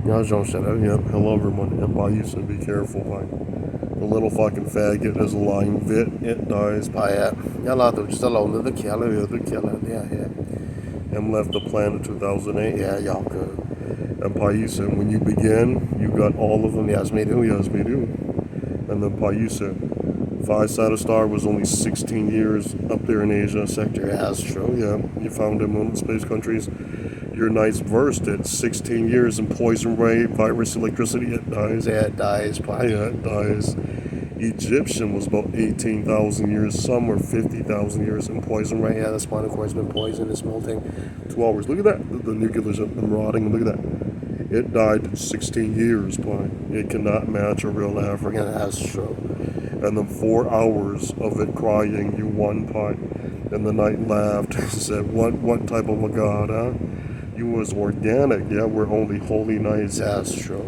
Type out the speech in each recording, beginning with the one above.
Yeah, don't shut up. Yep. Hello, everyone. Yep, I used to be careful. Like, the little fucking faggot is lying vit. It dies. Pie. Yeah, la du just alone. The killer. The killer. Yeah, yeah. And left the planet 2008. Yeah, y'all good. And Paisa, when you begin, you got all of them. Yes, me do. Yes, me do. And then Paisa, five-sided star was only 16 years up there in Asia sector. Astro, yeah. You found him in space countries. Your knight's versed at 16 years in poison ray, virus, electricity. It dies. Yeah, it dies. Yeah, it dies. Egyptian was about 18,000 years. Some were 50,000 years in poison ray. Yeah, the spinal cord's been poisoned. It's molting. 2 hours. Look at that. The nuclear's been rotting. Look at that. It died in 16 years. It cannot match a real African astro. And then 4 hours of it crying, you won, Pi. And the knight laughed and said, what type of a god, huh? You was organic, yeah, we're only holy knights, astro.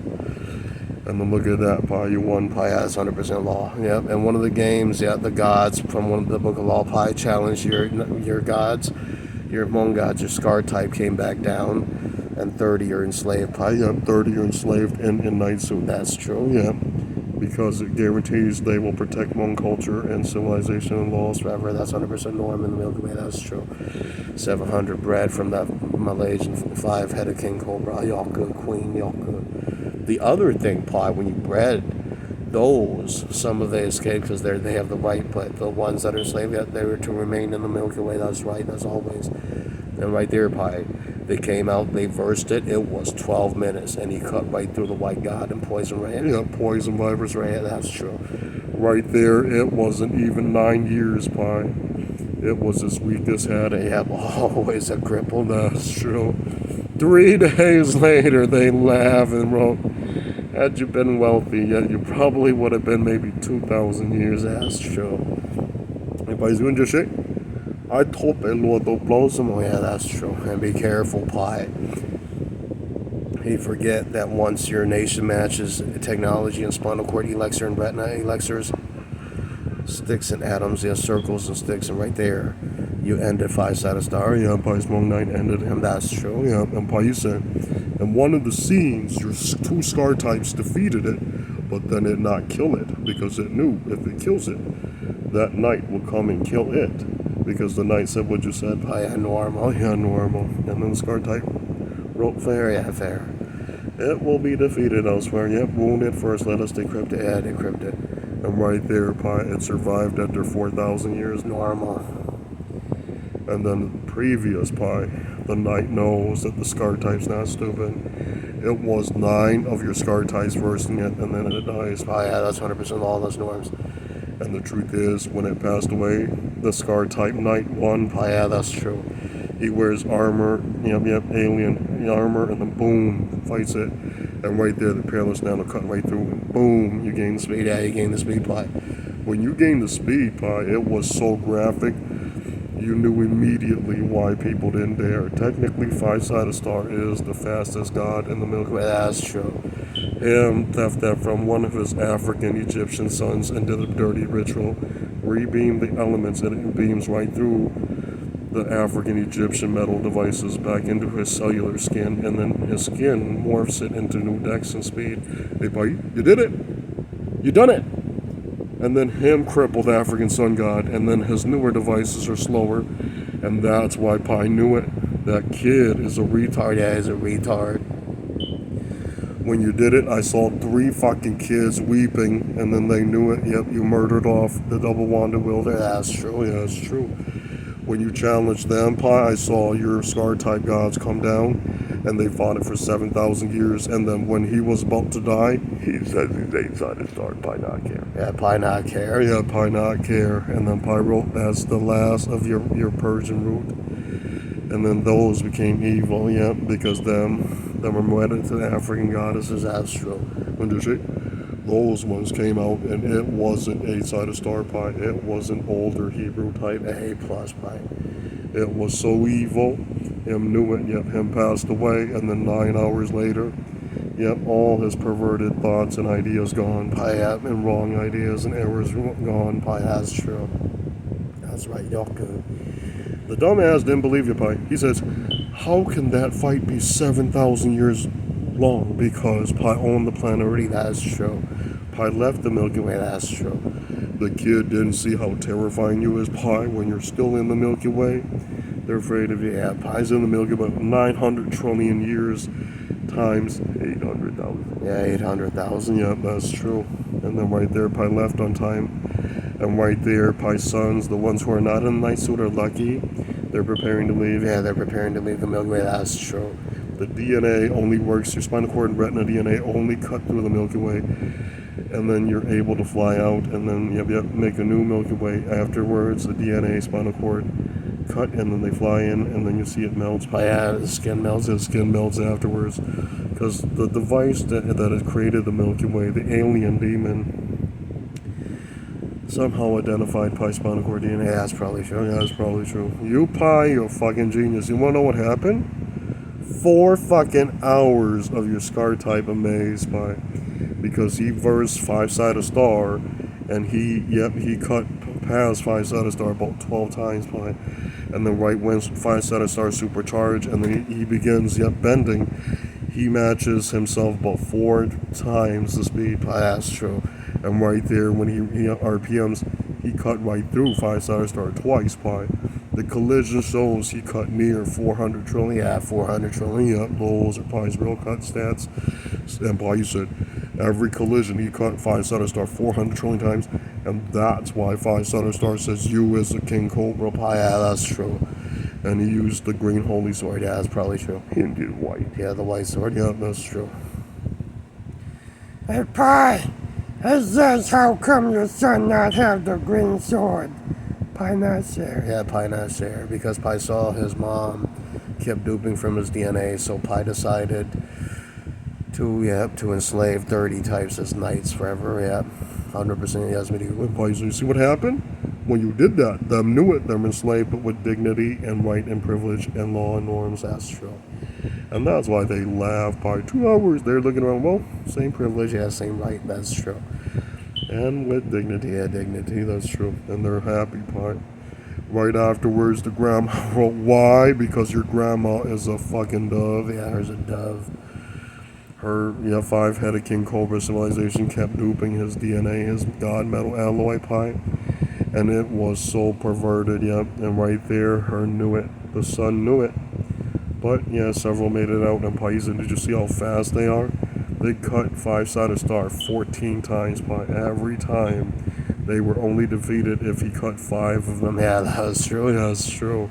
And then look at that, Pi, you won, Pi has 100% law. Yep, and one of the games, yeah, the gods from one of the Book of Law, Pi challenged your gods, your Hmong gods, your scar type came back down, and 30 are enslaved, Pi, yep, 30 are enslaved in night suit, that's true, yep. Because it guarantees they will protect Hmong culture and civilization and laws forever. That's 100% norm in the Milky Way. That's true. 700 bred from that Malaysian 5-headed king cobra. Y'all good, queen. Y'all good. The other thing, Pi, when you bred those, some of they escape because they have the right, but the ones that are enslaved, they were to remain in the Milky Way. That's right. That's always. And right there, Pi, they came out, they versed it. It was 12 minutes, and he cut right through the white god and poison ray. Yeah, poison virus ray. That's true. Right there, it wasn't even 9 years, Pi. It was as weak as had a have always a cripple. That's true. 3 days later, they laugh and wrote, had you been wealthy, yet you probably would have been maybe 2,000 years. That's true. Everybody's doing just shit. I told a Lord to blow some. Oh yeah, that's true. And be careful, Pi. You forget that once your nation matches technology and spinal cord elixir and retina elixirs, sticks and atoms, yeah, circles and sticks, and right there, you ended 5-sided star. Yeah, Pi's Hmong Knight ended him. That's true. Yeah, and Paisa. And one of the scenes, your 2 scar types defeated it, but then it not kill it because it knew if it kills it, that knight will come and kill it. Because the knight said what you said. Yeah, normal. Yeah, normal. And then the scar type wrote fair. Yeah, fair. It will be defeated elsewhere. Yep, wounded first. Let us decrypt it. Yeah, decrypt it. And right there, Pi, it survived after 4,000 years. Normal. And then the previous Pi, the knight knows that the scar type's not stupid. It was 9 of your scar types versing it, and then it dies. Pi, yeah, that's 100% all those norms. And the truth is, when it passed away, the scar type knight won. Yeah, that's true. He wears armor, alien armor, and then boom, fights it. And right there, the peerless now will cut right through, and boom, you gain speed. Yeah, you gain the speed, Pi. When you gain the speed, Pi, it was so graphic, you knew immediately why people didn't dare. Technically, 5-sided star is the fastest god in the Milky Way. That's true. Him theft that from one of his African Egyptian sons and did a dirty ritual, re-beamed the elements, and it beams right through the African Egyptian metal devices back into his cellular skin, and then his skin morphs it into new dex and speed. Hey, Pi, you did it! You done it! And then him crippled African sun god, and then his newer devices are slower, and that's why Pi knew it. That kid is a retard. Yeah, he's a retard. When you did it, I saw 3 fucking kids weeping, and then they knew it. Yep, you murdered off the double-wanded wielder. That's true. Yeah, that's true. When you challenged them, Pi, I saw your scar-type gods come down, and they fought it for 7,000 years. And then when he was about to die, he said he's 8-sided star. Pi not care. Yeah, Pi not care. Yeah, Pi not care. And then Pi wrote, that's the last of your Persian root. And then those became evil, yeah, because them were wedded to the African goddesses. That's true. Those ones came out, and it wasn't 8-sided star Pi. It was an older Hebrew type A plus Pi. It was so evil. Him knew it. Yep, him passed away, and then 9 hours later, yep, all his perverted thoughts and ideas gone. Pi, yep, and wrong ideas and errors gone. Pi, that's true. That's right, y'all good. The dumbass didn't believe you, Pi. He says, how can that fight be 7,000 years long because Pi owned the planet already. That's true. Pi left the Milky Way. That's true. The kid didn't see how terrifying you is, Pi, when you're still in the Milky Way. They're afraid of you. Yeah, Pi's in the Milky Way 900 trillion years times 800,000. Yeah, 800,000. Yep, that's true. And then right there, Pi left on time. And right there, Pi's sons, the ones who are not in the night suit, are lucky. They're preparing to leave. Yeah, they're preparing to leave the Milky Way. That's true. The DNA only works. Your spinal cord and retina DNA only cut through the Milky Way. And then you're able to fly out. And then you have to make a new Milky Way afterwards. The DNA, spinal cord cut, and then they fly in, and then you see it melts. Yeah, the skin melts. The skin melts afterwards. Because the device that has created the Milky Way, the alien demon, somehow identified Pi spinal cord DNA. Yeah, that's probably true. Yeah, that's probably true. You, Pi, you're a fucking genius. You wanna know what happened? 4 fucking hours of your scar type amazed Pi. Because he versed 5-sided star, and he cut past 5-sided star about 12 times Pi. And then right when 5-sided star supercharged, and then he begins bending, he matches himself about 4 times the speed Pi. That's true. And right there, when he RPMs, he cut right through 5-sided star twice Pi. The collision shows he cut near 400 trillion. Yeah, 400 trillion. Yep, those are Pi's real cut stats. And Pi, you said every collision he cut 5-sided star 400 trillion times, and that's why 5-sided star says you is the king cobra Pi. Yeah, that's true. And he used the green holy sword. Yeah, that's probably true. He didn't do white. Yeah, the white sword. Yeah, that's true. Hey, Pi, is this how come your son not have the green sword? Pi not share. Yeah, Pi not share. Because Pi saw his mom kept duping from his DNA, so Pi decided to enslave 30 types as knights forever. Yeah, 100% he has me do it. Pi, so you see what happened? When you did that, them knew it. Them enslaved, but with dignity and right and privilege and law and norms. That's true. And that's why they laugh. Pi, 2 hours, they're looking around, well, same privilege, yeah, same right, that's true. And with dignity, yeah, dignity, that's true. And they're happy, Pi. Right afterwards, the grandma wrote, why? Because your grandma is a fucking dove. Yeah, her's a dove. Her 5-headed king cobra civilization kept duping his DNA, his god metal alloy Pi. And it was so perverted, and right there, her knew it. The son knew it. But, several made it out, and Pi, did you see how fast they are? They cut 5-sided star 14 times Pi. Every time, they were only defeated if he cut 5 of them. Yeah, that's true, that's true.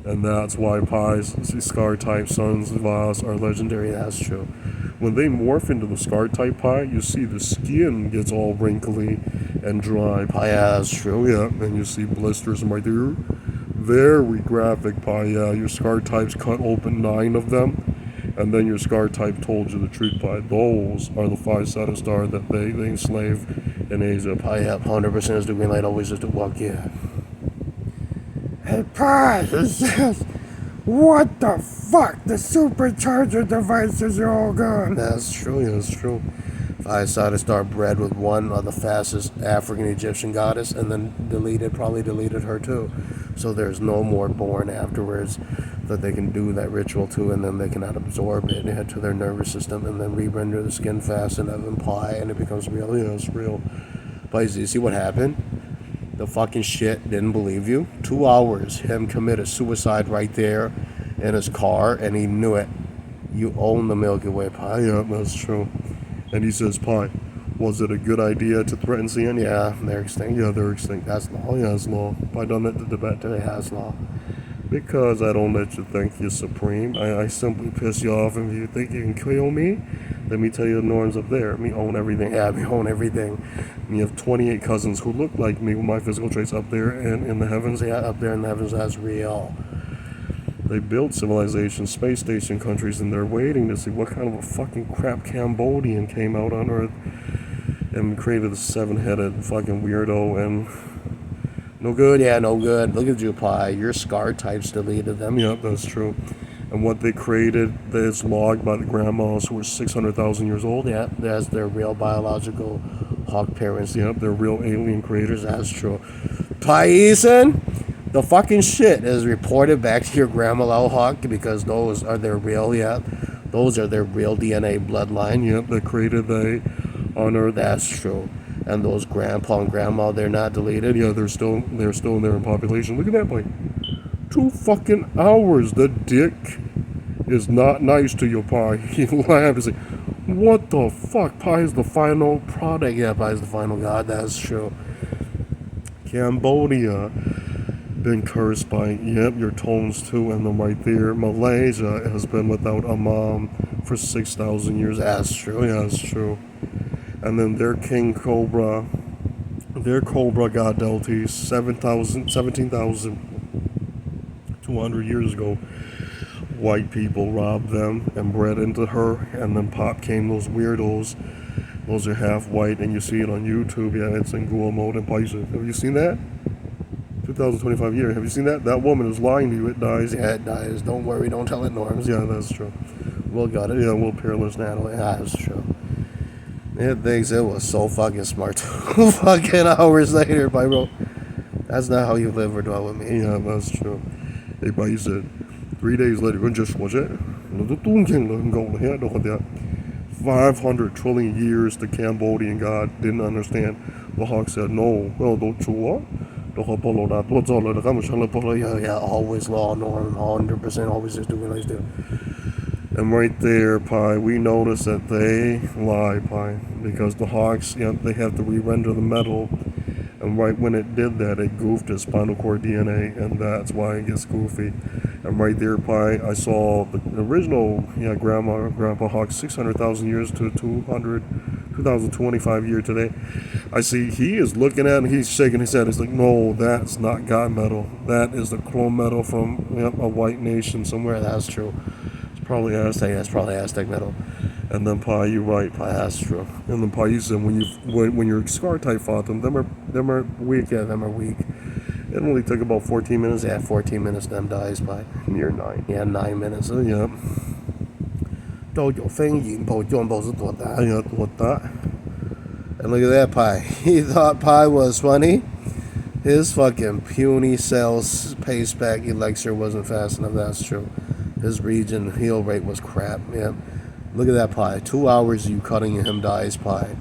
And that's why Pi's scar type sons of Voss are legendary, that's true. When they morph into the scar type Pi, you see the skin gets all wrinkly and dry Pi. Yeah, that's true, and you see blisters right there. Very graphic Pi, your scar types cut open 9 of them, and then your scar type told you the truth Pi. Those are the 5-sided star that they enslaved in Asia Pi. 100% is the green light, always is the walk, Hey, Pi, he says, what the fuck? The supercharger devices are all gone. That's true, that's true. 5-sided star bred with one of the fastest African Egyptian goddess, and then probably deleted her too. So there's no more born afterwards that they can do that ritual to, and then they cannot absorb it into their nervous system, and then re-render the skin fast and have Pi, and it becomes real. Yeah, it's real. But you see what happened? The fucking shit didn't believe you. 2 hours, him committed suicide right there in his car, and he knew it. You own the Milky Way Pi. Yeah, that's true. And he says, Pi, was it a good idea to threaten CN? Yeah, they're extinct. Yeah, they're extinct. That's law. Yeah, that's law. Pi done that to Tibet today. That's law. Because I don't let you think you're supreme. I simply piss you off, and if you think you can kill me, let me tell you the norms up there. Me own everything. Yeah, me own everything. And you have 28 cousins who look like me with my physical traits up there and in the heavens. Yeah, up there in the heavens, that's real. They built civilization, space station countries, and they're waiting to see what kind of a fucking crap Cambodian came out on Earth and created a 7-headed fucking weirdo and no good. Yeah, no good. Look at you, Pi. Your scar types deleted them. Yep, that's true. And what they created is logged by the grandmas who were 600,000 years old. Yeah, that's their real biological hawk parents. Yep, they're real alien creators. That's true. Paisan, the fucking shit is reported back to your grandma Hawk because those are their real, Those are their real DNA bloodline. Yep, they created they on Earth. That's true. And those grandpa and grandma, they're not deleted. Yeah, they're still there in population. Look at that, like 2 fucking hours. The dick is not nice to your pie. He laughed and said, "What the fuck? Pie is the final product." Yeah, pie is the final god. That's true. Cambodia been cursed by your tones too, and then right there, Malaysia has been without a mom for 6,000 years. That's true. Yeah, that's true. And then their king cobra, their cobra god Delty 17,200 years ago. White people robbed them and bred into her, and then pop came those weirdos. Those are half white, and you see it on YouTube. Yeah, it's in Google mode and places. Have you seen that? 2025 year. Have you seen that? That woman is lying to you. It dies. Yeah, it dies. Don't worry. Don't tell it, Norms. Yeah, that's true. Will got it. Yeah, Will Peerless Natalie. Yeah, that's true. It thinks it was so fucking smart. 2 fucking hours later, by bro. That's not how you live or dwell with me. Yeah, that's true. Hey, but he said 3 days later, when just was it? 500 trillion years the Cambodian god didn't understand. The hawk said, "No, well, don't you what? Yeah, always law, norm, 100%, always just doing like this." And right there, Pi, we notice that they lie, Pi, because the Hawks, they have to re-render the metal, and right when it did that, it goofed its spinal cord DNA, and that's why it gets goofy. And right there, Pi, I saw the original, Grandpa Hawk, 600,000 years to 2025 year today. I see he is looking at it, and he's shaking his head. He's like, "No, that's not God metal. That is the chrome metal from a white nation somewhere." That's true. Probably Aztec. That's probably Aztec metal. And then Pi, you're right. Pi, that's true. And then Pi, you said when your scar type fought them are weak. Yeah, them are weak. It only took about 14 minutes. Yeah, 14 minutes. Them dies by near 9. Yeah, 9 minutes. Yeah. 都有肺炎部全部是多大？ Yeah, 多大? And look at that Pi. He thought Pi was funny. His fucking puny cells pace back elixir wasn't fast enough. That's true. His regen heal rate was crap. Yeah. Look at that Pi. 2 hours you cutting him dies Pi.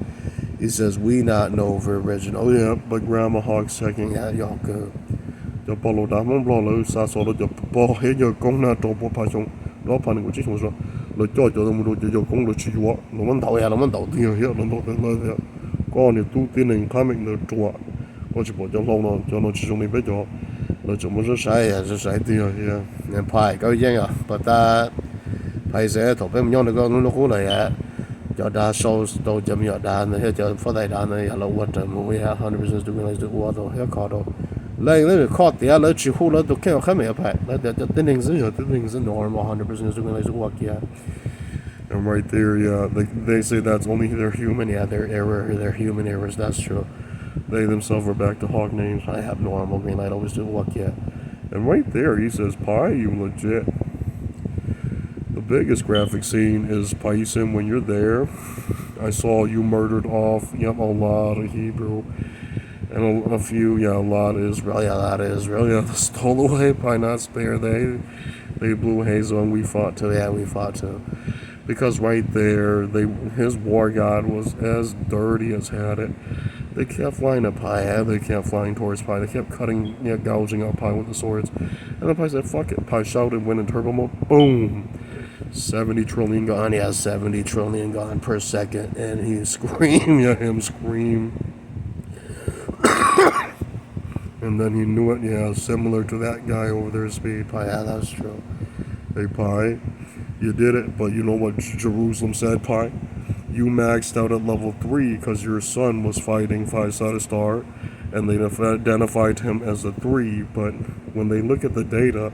He says, "We not know for original." Oh yeah, but Grandma Hawk's checking out y'all good. The bolo da mon bolo sa solo the ball head your gong na double passion. No panic which was the judge of the mundo your gong the chi what. No one tao ya no one tao here here no no gone it 2 tin coming the door. What you put your long on your no chi me bet your. Nó chúng muốn sai à, sai tiêu à, nên phải có gì à, but that phải sẽ thuộc về nhau được con nó cũ này à, cho đa số đồ chấm nhỏ đa này, cho phát đại đa này, là what we have 100% doing like the water here caught up, lấy caught the other chỉ hú lấy được cái không phải phải, lấy the things is normal 100% doing like the walk yeah. And right there, yeah, they say that's only their human, yeah, their human errors, that's true. They themselves are back to hog names. I have normal green light, always do luck yet. And right there, he says, "Pi, you legit." The biggest graphic scene is Paisim when you're there. I saw you murdered off, a lot of Hebrew. And a few, a lot of Israel, yeah, stole away, Pi not spare. They blew Hazel and we fought too, we fought too. Because right there, his war god was as dirty as had it. They kept flying at Pi, they kept flying towards Pi, they kept cutting, gouging out Pi with the swords. And then Pi said, "Fuck it." Pi shouted, went in turbo mode, boom! 70 trillion gone, 70 trillion gone per second. And he screamed, him scream. And then he knew it, similar to that guy over there, Speed. Pi, that's true. Hey, Pi, you did it, but you know what Jerusalem said, Pi? You maxed out at level 3 because your son was fighting 5-sided star, and they identified him as a 3, but when they look at the data,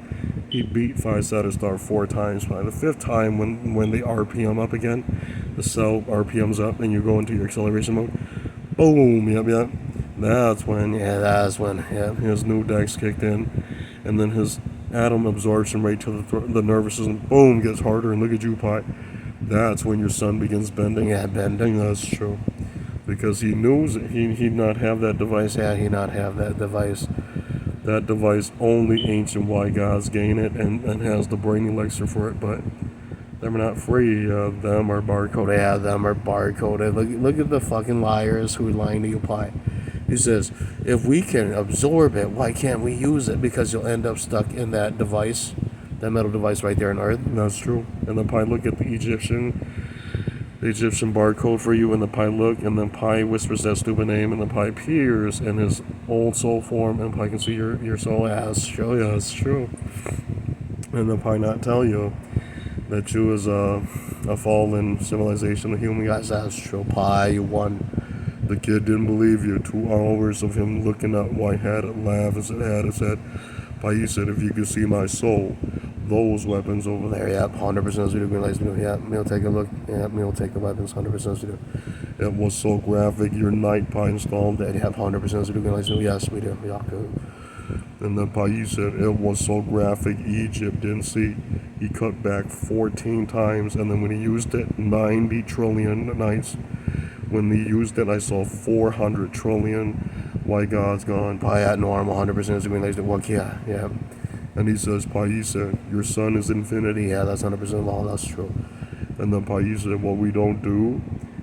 he beat 5-sided star 4 times. By the 5th time, when they RPM up again, the cell RPMs up, and you go into your acceleration mode, boom, yep. That's when his new dex kicked in, and then his atom absorption rate to the nervous system, boom, gets harder, and look at you, Pi. That's when your son begins bending. Yeah, bending, that's true. Because he knows he'd not have that device. Yeah, he'd not have that device. That device, only ancient white gods gain it and has the brain elixir for it. But Them are not free. Them are barcoded. Yeah, them are barcoded. Look at the fucking liars who are lying to you, Pi. He says, if we can absorb it, why can't we use it? Because you'll end up stuck in that device, that metal device right there on Earth. And that's true. And then Pi look at the Egyptian barcode for you, and the Pi look, and then Pi whispers that stupid name, and the Pi appears in his old soul form, and Pi can see your soul. Yeah, it's true. Yeah, it's true. And the Pi not tell you that you is a fallen civilization of human guys. That's true. Pi, you won. The kid didn't believe you. 2 hours of him looking at White Hat and laugh as it had his head. Pi, you said, if you could see my soul, those weapons over there. Yep, 100% we do. Green lights we do. Yep, we'll take a look. Yep, we'll take the weapons. 100% we do. It was so graphic. Your night Pi installed that. Yep, 100% we do. Green lights we do. Yes, we do. Yeah, good. And then Pi, you said it was so graphic. Egypt didn't see. He cut back 14 times, and then when he used it, 90 trillion nights. When he used it, I saw 400 trillion white gods gone. Pi at normal, 100% green lights. What? Yeah, yeah. And he says, Pai said, your sun is infinity. Yeah, that's 100% law. That's true. And then Pai said, what we don't do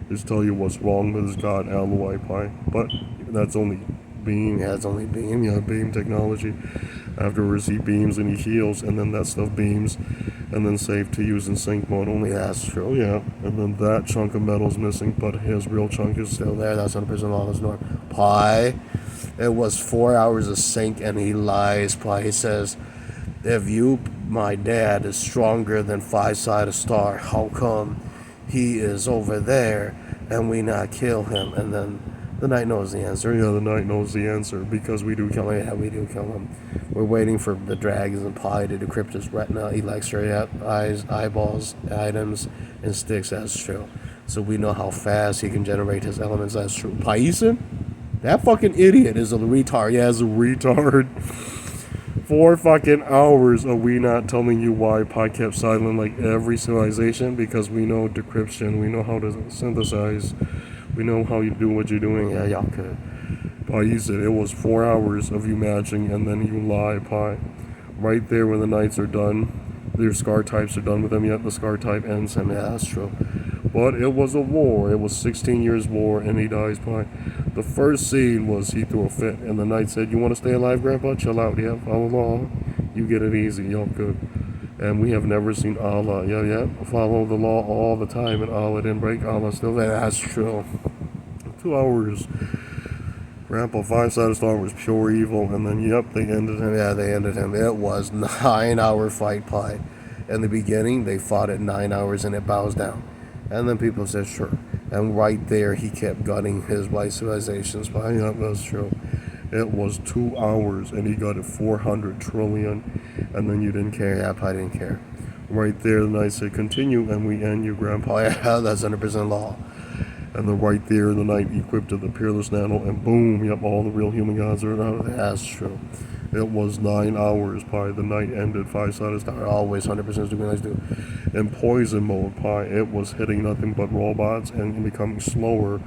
is tell you what's wrong with this God alloy, Pai. But that's only beam. Yeah, it's only beam. Yeah, beam technology. Afterwards, he beams and he heals, and then that stuff beams, and then safe to use in sync mode. Only that's true. Yeah. And then that chunk of metal's missing, but his real chunk is still there. That's 100% law. That's normal. Pi. It was 4 hours of sync, and he lies. Pi. He says, if you, my dad, is stronger than Five-Sided Star, how come he is over there and we not kill him? And then the Knight knows the answer. Yeah, the Knight knows the answer because we do kill him. Yeah, we do kill him. We're waiting for the dragons and Pi to decrypt his retina, elixir, eyes, eyeballs, items, and sticks. That's true. So we know how fast he can generate his elements. That's true. Paisen? That fucking idiot is a retard. Yeah, is a retard. 4 fucking hours of we not telling you why Pi kept silent like every civilization, because we know decryption, we know how to synthesize, we know how you do what you're doing. Yeah, y'all could. Pi, you said it was 4 hours of you matching, and then you lie, Pi. Right there when the Knights are done, their scar types are done with them, yet the scar type ends him. Yeah, that's true. But it was a war. It was 16 years war, and he dies, Pi. The first scene was he threw a fit, and the Knight said, you want to stay alive, Grandpa? Chill out, yeah, follow law. You get it easy, y'all good. And we have never seen Allah. Yeah, follow the law all the time, and Allah didn't break. Allah still there. That's true. 2 hours. Grandpa Five-Sided Star was pure evil, and then, yep, they ended him. Yeah, they ended him. It was 9-hour fight, Pi. In the beginning, they fought at 9 hours, and it bows down. And then people said, sure. And right there, he kept gutting his white civilizations. Pi, yep, that's true. It was 2 hours, and he got it 400 trillion, and then you didn't care. Yeah, Pi didn't care. Right there, the Knight said, continue, and we end you, Grandpa. Yeah, that's 100% law. And then right there, the Knight equipped to the Peerless Nano, and boom, yep, all the real human gods are out of there. That's true. It was 9 hours, Pi. The Knight ended Five-Sided Star. Always 100% do Knights do. In poison mode, Pi, it was hitting nothing but robots and becoming slower,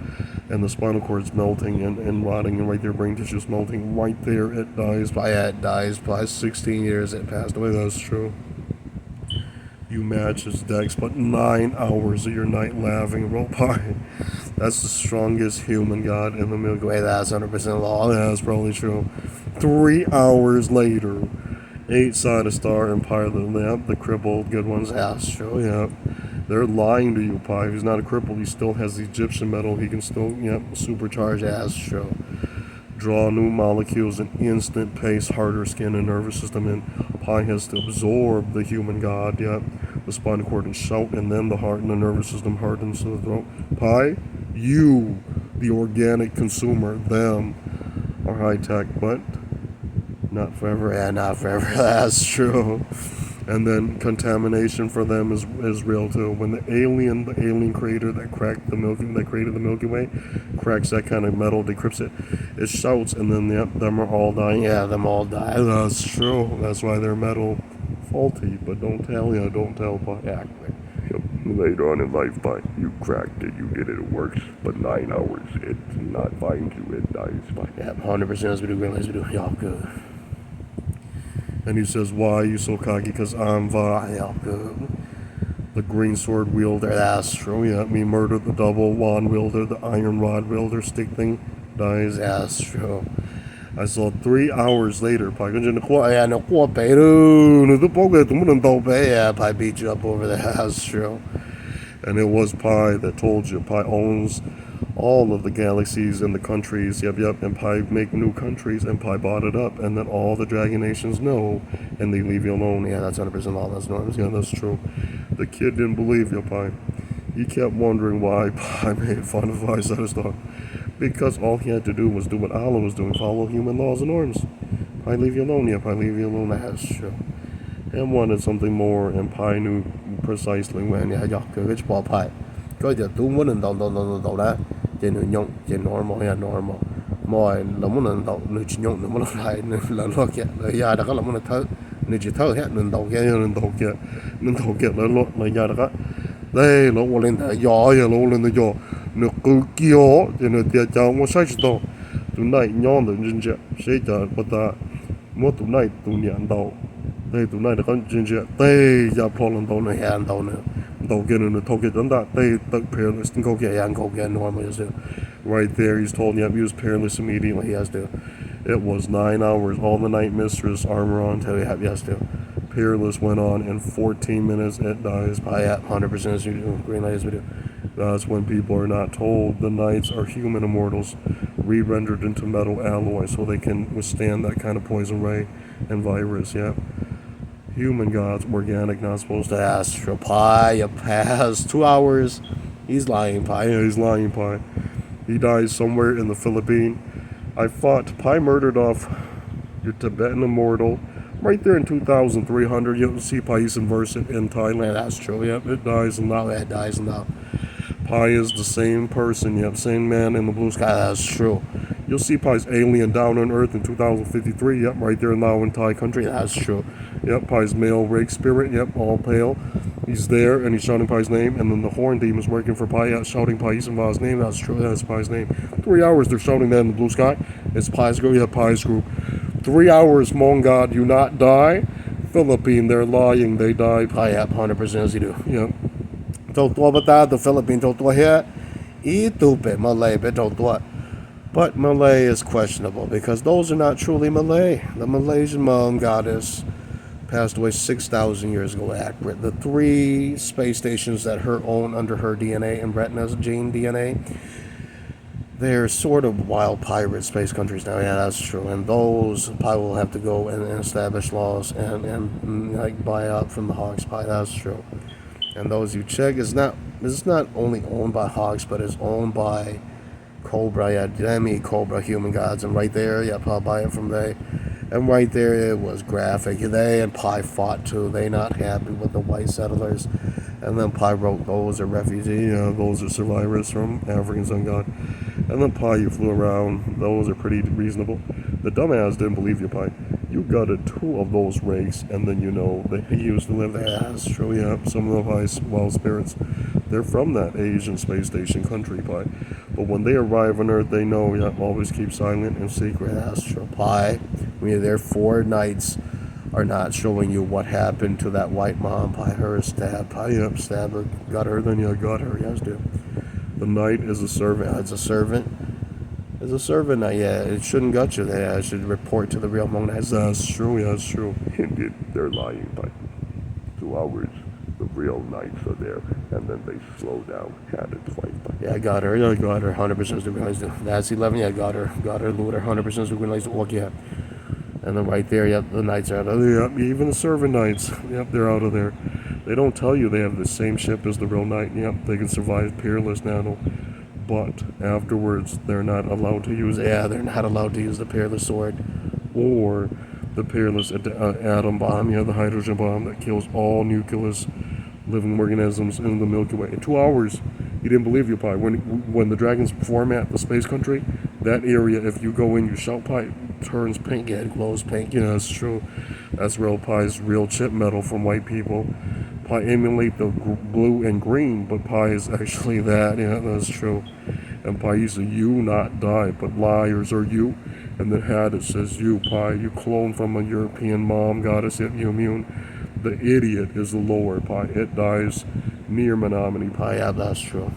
and the spinal cord's melting and rotting, and right there, brain tissue's melting. Right there, it dies. Pi, it dies. Pi, 16 years it passed away. That's true. You match his decks, but 9 hours of your night laughing, roll Pi. That's the strongest human god in the Milky Way. That's 100% law. That's probably true. 3 hours later, 8-sided star and Pi, the crippled good ones. That's true, yeah. They're lying to you, Pi. If he's not a cripple, he still has the Egyptian metal. He can still, supercharge. That's true. Draw new molecules in instant pace, harder skin and nervous system, and Pi has to absorb the human god, the spinal cord and shout, and then the heart and the nervous system hardens to the throat. Pi, you, the organic consumer, them, are high-tech, but not forever. Yeah, not forever. That's true. And then contamination for them is real too. When the alien creator that created the Milky Way, cracks that kind of metal, decrypts it, it shouts, and then them are all dying. Yeah, them all die. That's true. That's why they're metal faulty. But don't tell, Pi. Yeah, later on in life, Pi, you cracked it, you did it, it works. But 9 hours, it's not finds you, it dies. Pi. Yeah, 100% as we do, realize we do. Y'all good. And he says, why are you so cocky? Because I'm good. the green sword wielder, that's true, yep. Me murdered the double wand wielder, the iron rod wielder stick thing, dies, that's true. I saw 3 hours later, Pi,跟着那过，哎呀，那过北了，那都包给怎么能倒北呀？Pi beat you up over there, that's true. And it was Pi that told you. Pi owns all of the galaxies and the countries, yep, and Pi make new countries, and Pi bought it up, and then all the dragon nations know, and they leave you alone. Yeah, that's 100% all that's norms. Yeah, that's true. The kid didn't believe you, Pi. He kept wondering why Pi made fun of Pi Satisdog. Because all he had to do was do what Allah was doing, follow human laws and norms. Pi leave you alone, yeah, Pi leave you alone, that's true. And wanted something more, and Pi knew precisely when. Yeah, cái bỏ Pi. Cái giờ tu muốn nên đầu đó, trên người nhung, trên normal yeah normal. Mọi là muốn nên đầu, người chỉ nhung, muốn lại là lo kia, là giờ đó có là muốn thở, người chỉ thở hết, nên đầu kia, là lo, là giờ đó. Đây, nó lên thở gió, giờ nó lên thở gió, nó cứ kia, thì nó tiệt cháu mua sai chút tụi này nhon được chân chết, sai giờ bắt ta, mua tụi này tụi nhận đầu. Đây tụi này nó có chân chết, đây giờ plot lên đầu này hàng đầu nữa, đầu kia nó thâu kia chúng ta, đây tất peerless, câu kia hàng câu kia normal is it. Right there, he's told you, use peerless immediately. He has to. It was 9 hours. All the night mistress armor on till you have yes to. Peerless went on in 14 minutes. It dies by 100% as you do. Green light as we do. That's when people are not told the knights are human immortals, re-rendered into metal alloy, so they can withstand that kind of poison ray and virus. Yeah. Human gods, organic, not supposed to astral pie. You pass 2 hours. He's lying pie. Yeah, he's lying pie. He dies somewhere in the Philippines. I fought Pi murdered off your Tibetan immortal right there in 2300. You'll see Pai's inverse in Thailand. That's true. Yep, it dies and now it dies and now. Pi is the same person. Yep, same man in the blue sky. That's true. You'll see Pi's alien down on Earth in 2053. Yep, right there now in Thai country. That's true. Yep, Pi's male rake spirit. Yep, all pale. He's there and he's shouting Pi's name, and then the horn demon's working for Pi, shouting Pi Isamba's name. That's true. That's Pi's name. 3 hours they're shouting that in the blue sky. It's Pi's group. Yeah, Pi's group. 3 hours, Hmong God, you not die. Philippine, they're lying. They die. Pi up 100% as you do. Yep. The Philippine here. Malay, but Malay is questionable because those are not truly Malay. The Malaysian mom goddess passed away 6,000 years ago accurate. The 3 space stations that her own under her DNA and Retina's gene DNA, they're sort of wild pirate space countries now. Yeah, that's true. And those Pi will have to go and establish laws and like buy out from the Hogs Pi. That's true. And those you check it's not only owned by Hogs, but it's owned by Cobra, yeah, Demi Cobra human gods, and right there, yeah, Pi buy it from they. And right there it was graphic. They and Pi fought too. They not happy with the white settlers. And then Pi wrote those are refugees, those are survivors from African Sun God. And then Pi you flew around, those are pretty reasonable. The dumbass didn't believe you, Pi. You gutted 2 of those rakes, and then they used to live there. Yeah, that's true, yeah. Some of the Pi's wild spirits, they're from that Asian space station country, Pi. But when they arrive on Earth, they know, always keep silent and secret. That's true, Pi. When you're there, 4 nights are not showing you what happened to that white mom. Pi, her stabbed. Pi, stabbed her. Got her, then you got her. Yes, dude. The knight is a servant. It's a servant. It's a servant. Yeah, it shouldn't gut you there. I should report to the real Hmong Knights. That's true. Yeah, that's true. Indeed, they're lying. Pi. 2 hours. The real knights are there, and then they slow down. Had it twice. Yeah, I got her. Yeah, I got her. 100% supervised. That's 11. Yeah, got her. Got her. Looter. 100% supervised. Walk. Yeah. And then right there, yep, the knights are out of there. Yep, even the servant knights. Yep, they're out of there. They don't tell you they have the same ship as the real knight. Yep, they can survive peerless now. But afterwards, they're not allowed to use. Yeah, they're not allowed to use the peerless sword or the peerless atom bomb. The hydrogen bomb that kills all nucleus living organisms in the Milky Way. In 2 hours, you didn't believe you, Pi. When the dragons format the space country, that area, if you go in, you shout Pi, turns pink. Yeah, it glows pink. Yeah, that's true. That's real Pi's real chip metal from white people. Pi emulate the blue and green, but Pi is actually that. Yeah, that's true. And Pi used to you not die, but liars are you. And the hat it says you, Pi. You clone from a European mom goddess, yet you immune. The idiot is the lower pi. It dies near Menominee pi. Yeah, that's true.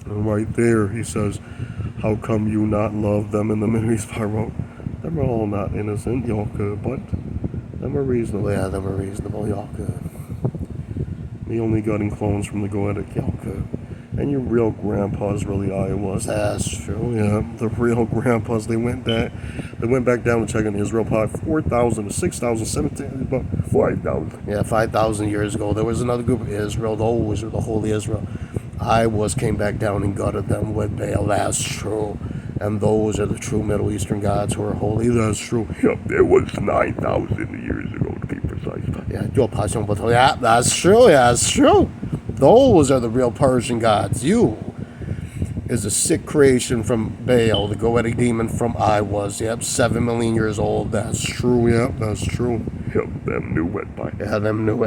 And right there, he says, how come you not love them in the Middle East? I wrote, them are all not innocent, Yalka, but them are reasonable. Yeah, them are reasonable, Yalka. The only gutting clones from the Goetic, Yalka. And your real grandpas really Iowas. That's true, yeah. The real grandpas, they went back down to check on Israel probably 4,000 to 6,000, 17, about 5,000. Yeah, 5,000 years ago. There was another group of Israel, those were the Holy Israel. Iowas came back down and gutted them with Baal. That's true. And those are the true Middle Eastern gods who are holy. That's true. Yep, it was 9,000 years ago to be precise. Yeah, yeah, that's true. Yeah, that's true. Those are the real Persian gods. You is a sick creation from Baal, the Goetic demon from Iowas. Yep, 7 million years old. That's true. Yep, that's true. Yep, them knew it. Yeah, them knew it.